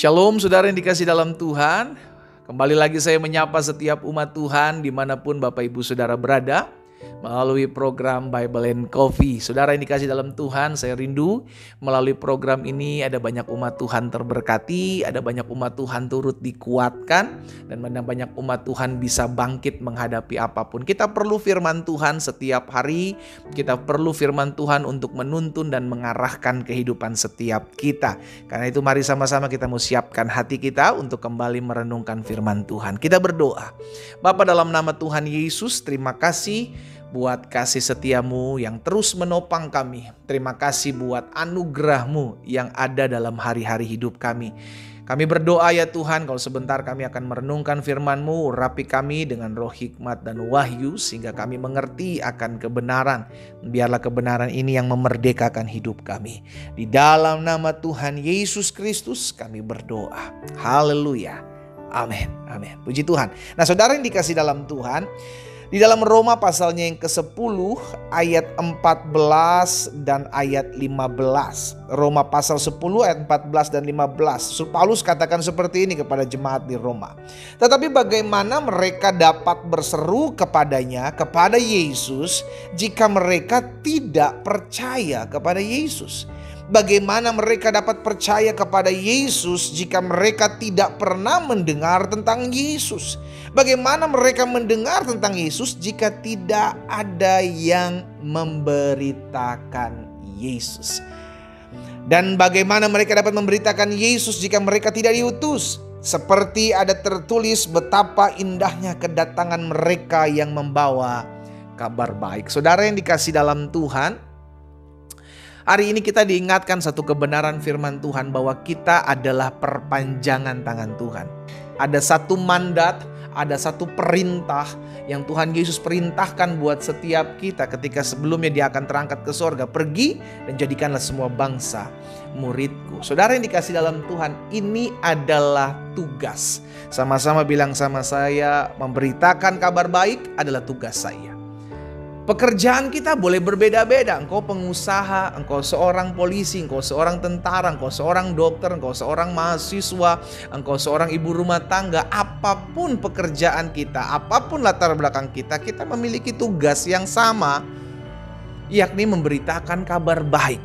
Shalom saudara yang dikasih dalam Tuhan. Kembali lagi saya menyapa setiap umat Tuhan dimanapun Bapak Ibu Saudara berada melalui program Bible and Coffee. Saudara yang dikasih dalam Tuhan, saya rindu melalui program ini ada banyak umat Tuhan terberkati, ada banyak umat Tuhan turut dikuatkan, dan banyak umat Tuhan bisa bangkit menghadapi apapun. Kita perlu firman Tuhan setiap hari, kita perlu firman Tuhan untuk menuntun dan mengarahkan kehidupan setiap kita. Karena itu mari sama-sama kita mau siapkan hati kita untuk kembali merenungkan firman Tuhan. Kita berdoa. Bapa, dalam nama Tuhan Yesus, terima kasih buat kasih setiamu yang terus menopang kami. Terima kasih buat anugerahmu yang ada dalam hari-hari hidup kami. Kami berdoa ya Tuhan, kalau sebentar kami akan merenungkan firman-Mu, urapi kami dengan roh hikmat dan wahyu sehingga kami mengerti akan kebenaran. Biarlah kebenaran ini yang memerdekakan hidup kami. Di dalam nama Tuhan Yesus Kristus kami berdoa. Haleluya. Amin. Amin. Puji Tuhan. Nah, saudara yang dikasih dalam Tuhan, di dalam Roma pasalnya yang ke-10 ayat 14 dan ayat 15. Roma pasal 10 ayat 14 dan 15. Paulus katakan seperti ini kepada jemaat di Roma. Tetapi bagaimana mereka dapat berseru kepadanya, kepada Yesus, jika mereka tidak percaya kepada Yesus? Bagaimana mereka dapat percaya kepada Yesus jika mereka tidak pernah mendengar tentang Yesus? Bagaimana mereka mendengar tentang Yesus jika tidak ada yang memberitakan Yesus? Dan bagaimana mereka dapat memberitakan Yesus jika mereka tidak diutus? Seperti ada tertulis betapa indahnya kedatangan mereka yang membawa kabar baik. Saudara yang dikasih dalam Tuhan, hari ini kita diingatkan satu kebenaran firman Tuhan bahwa kita adalah perpanjangan tangan Tuhan. Ada satu mandat, ada satu perintah yang Tuhan Yesus perintahkan buat setiap kita ketika sebelumnya dia akan terangkat ke sorga. Pergi dan jadikanlah semua bangsa muridku. Saudara yang dikasih dalam Tuhan, ini adalah tugas. Sama-sama bilang sama saya, memberitakan kabar baik adalah tugas saya. Pekerjaan kita boleh berbeda-beda. Engkau pengusaha, engkau seorang polisi, engkau seorang tentara, engkau seorang dokter, engkau seorang mahasiswa, engkau seorang ibu rumah tangga. Apapun pekerjaan kita, apapun latar belakang kita, kita memiliki tugas yang sama, yakni memberitakan kabar baik.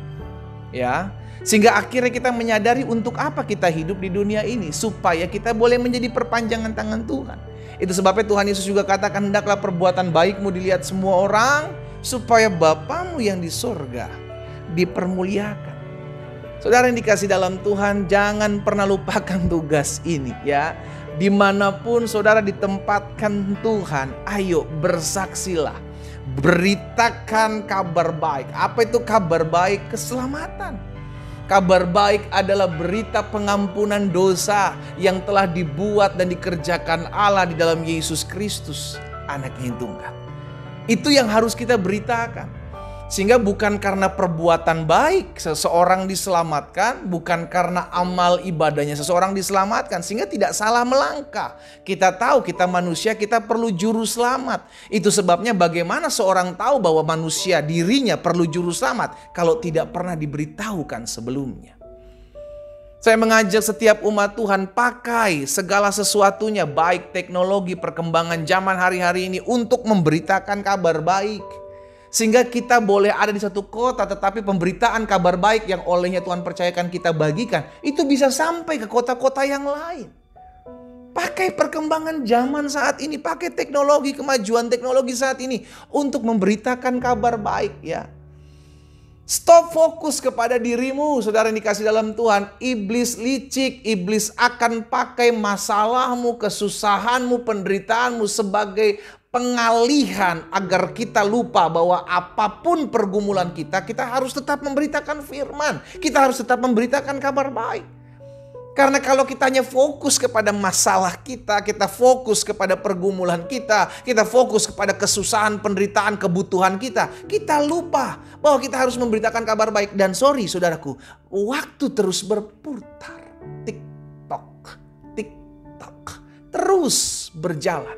Ya, sehingga akhirnya kita menyadari untuk apa kita hidup di dunia ini, supaya kita boleh menjadi perpanjangan tangan Tuhan. Itu sebabnya Tuhan Yesus juga katakan, hendaklah perbuatan baikmu dilihat semua orang, supaya Bapamu yang di sorga dipermuliakan. Saudara yang dikasih dalam Tuhan, jangan pernah lupakan tugas ini ya. Dimanapun saudara ditempatkan Tuhan, ayo bersaksilah. Beritakan kabar baik. Apa itu kabar baik? Keselamatan. Kabar baik adalah berita pengampunan dosa yang telah dibuat dan dikerjakan Allah di dalam Yesus Kristus, Anaknya yang tunggal. Itu yang harus kita beritakan. Sehingga bukan karena perbuatan baik seseorang diselamatkan, bukan karena amal ibadahnya seseorang diselamatkan, sehingga tidak salah melangkah. Kita tahu kita manusia, kita perlu juru selamat. Itu sebabnya bagaimana seorang tahu bahwa manusia dirinya perlu juru selamat kalau tidak pernah diberitahukan sebelumnya. Saya mengajak setiap umat Tuhan pakai segala sesuatunya, baik teknologi, perkembangan zaman hari-hari ini untuk memberitakan kabar baik. Sehingga kita boleh ada di satu kota, tetapi pemberitaan kabar baik yang olehnya Tuhan percayakan kita bagikan, itu bisa sampai ke kota-kota yang lain. Pakai perkembangan zaman saat ini, pakai teknologi, kemajuan teknologi saat ini untuk memberitakan kabar baik ya. Stop fokus kepada dirimu, saudara yang dikasih dalam Tuhan. Iblis licik, iblis akan pakai masalahmu, kesusahanmu, penderitaanmu sebagai pengalihan agar kita lupa bahwa apapun pergumulan kita, kita harus tetap memberitakan firman. Kita harus tetap memberitakan kabar baik. Karena kalau kita hanya fokus kepada masalah kita, kita fokus kepada pergumulan kita fokus kepada kesusahan, penderitaan, kebutuhan kita lupa bahwa kita harus memberitakan kabar baik. Dan sorry saudaraku, waktu terus berputar. TikTok, terus berjalan.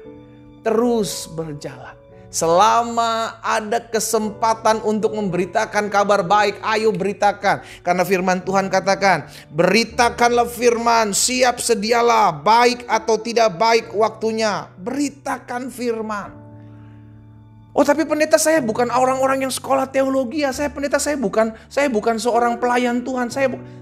Selama ada kesempatan untuk memberitakan kabar baik, ayo beritakan. Karena firman Tuhan katakan, beritakanlah firman, siap sedialah, baik atau tidak baik waktunya. Beritakan firman. Oh, tapi pendeta, saya bukan orang-orang yang sekolah teologi ya. Pendeta, saya bukan seorang pelayan Tuhan.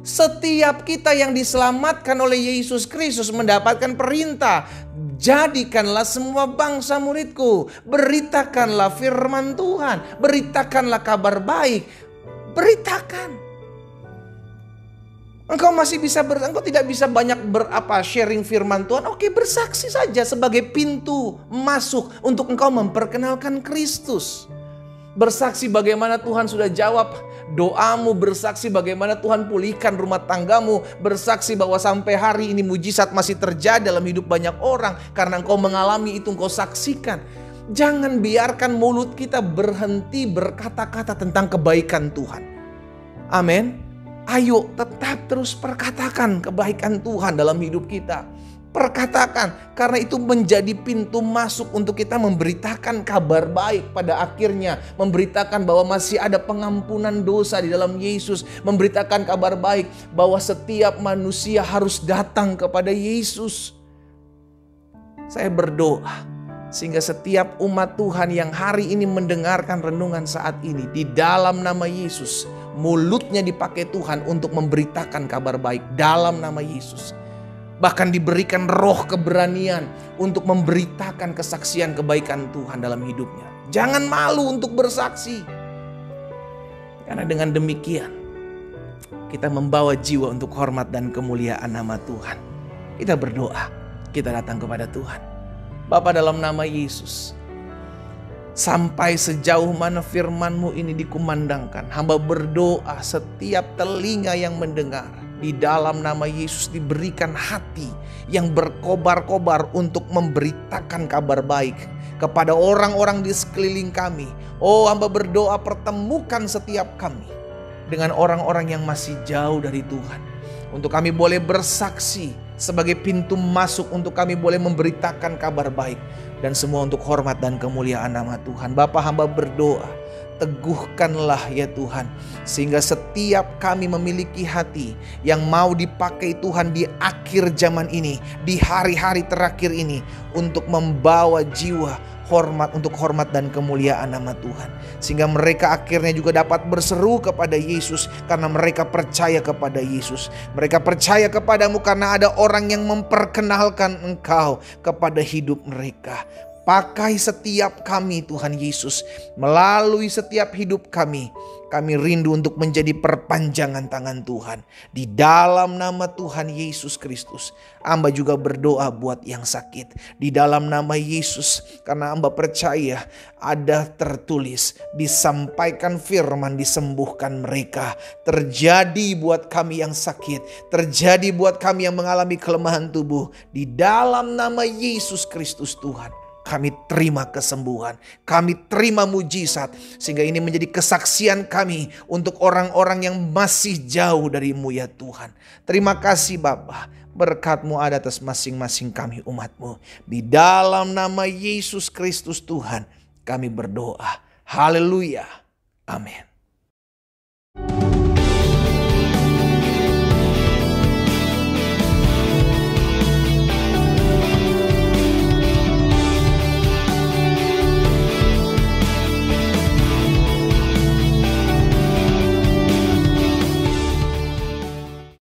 Setiap kita yang diselamatkan oleh Yesus Kristus mendapatkan perintah, jadikanlah semua bangsa muridku. Beritakanlah firman Tuhan. Beritakanlah kabar baik. Beritakan. Engkau tidak bisa banyak sharing firman Tuhan. Oke, bersaksi saja sebagai pintu masuk untuk engkau memperkenalkan Kristus. Bersaksi bagaimana Tuhan sudah jawab doamu, bersaksi bagaimana Tuhan pulihkan rumah tanggamu, bersaksi bahwa sampai hari ini mujizat masih terjadi dalam hidup banyak orang karena engkau mengalami itu, engkau saksikan. Jangan biarkan mulut kita berhenti berkata-kata tentang kebaikan Tuhan. Amin. Ayo tetap terus perkatakan kebaikan Tuhan dalam hidup kita. Perkatakan, karena itu menjadi pintu masuk untuk kita memberitakan kabar baik pada akhirnya. Memberitakan bahwa masih ada pengampunan dosa di dalam Yesus. Memberitakan kabar baik bahwa setiap manusia harus datang kepada Yesus. Saya berdoa sehingga setiap umat Tuhan yang hari ini mendengarkan renungan saat ini, di dalam nama Yesus, mulutnya dipakai Tuhan untuk memberitakan kabar baik dalam nama Yesus. Bahkan diberikan roh keberanian untuk memberitakan kesaksian kebaikan Tuhan dalam hidupnya. Jangan malu untuk bersaksi. Karena dengan demikian kita membawa jiwa untuk hormat dan kemuliaan nama Tuhan. Kita berdoa, kita datang kepada Tuhan. Bapa, dalam nama Yesus, sampai sejauh mana firman-Mu ini dikumandangkan, hamba berdoa setiap telinga yang mendengar, di dalam nama Yesus diberikan hati yang berkobar-kobar untuk memberitakan kabar baik kepada orang-orang di sekeliling kami. Oh, hamba berdoa, pertemukan setiap kami dengan orang-orang yang masih jauh dari Tuhan, untuk kami boleh bersaksi sebagai pintu masuk untuk kami boleh memberitakan kabar baik. Dan semua untuk hormat dan kemuliaan nama Tuhan. Bapa, hamba berdoa, teguhkanlah ya Tuhan, sehingga setiap kami memiliki hati yang mau dipakai Tuhan di akhir zaman ini, di hari-hari terakhir ini, untuk membawa jiwa untuk hormat dan kemuliaan nama Tuhan. Sehingga mereka akhirnya juga dapat berseru kepada Yesus karena mereka percaya kepada Yesus. Mereka percaya kepadamu karena ada orang yang memperkenalkan Engkau kepada hidup mereka. Pakai setiap kami Tuhan Yesus, melalui setiap hidup kami. Kami rindu untuk menjadi perpanjangan tangan Tuhan. Di dalam nama Tuhan Yesus Kristus, hamba juga berdoa buat yang sakit. Di dalam nama Yesus, karena hamba percaya ada tertulis, disampaikan firman, disembuhkan mereka. Terjadi buat kami yang sakit, terjadi buat kami yang mengalami kelemahan tubuh. Di dalam nama Yesus Kristus Tuhan, kami terima kesembuhan, kami terima mujizat, sehingga ini menjadi kesaksian kami untuk orang-orang yang masih jauh dari-Mu ya Tuhan. Terima kasih Bapa, berkat-Mu ada atas masing-masing kami umat-Mu. Di dalam nama Yesus Kristus Tuhan kami berdoa. Haleluya. Amin.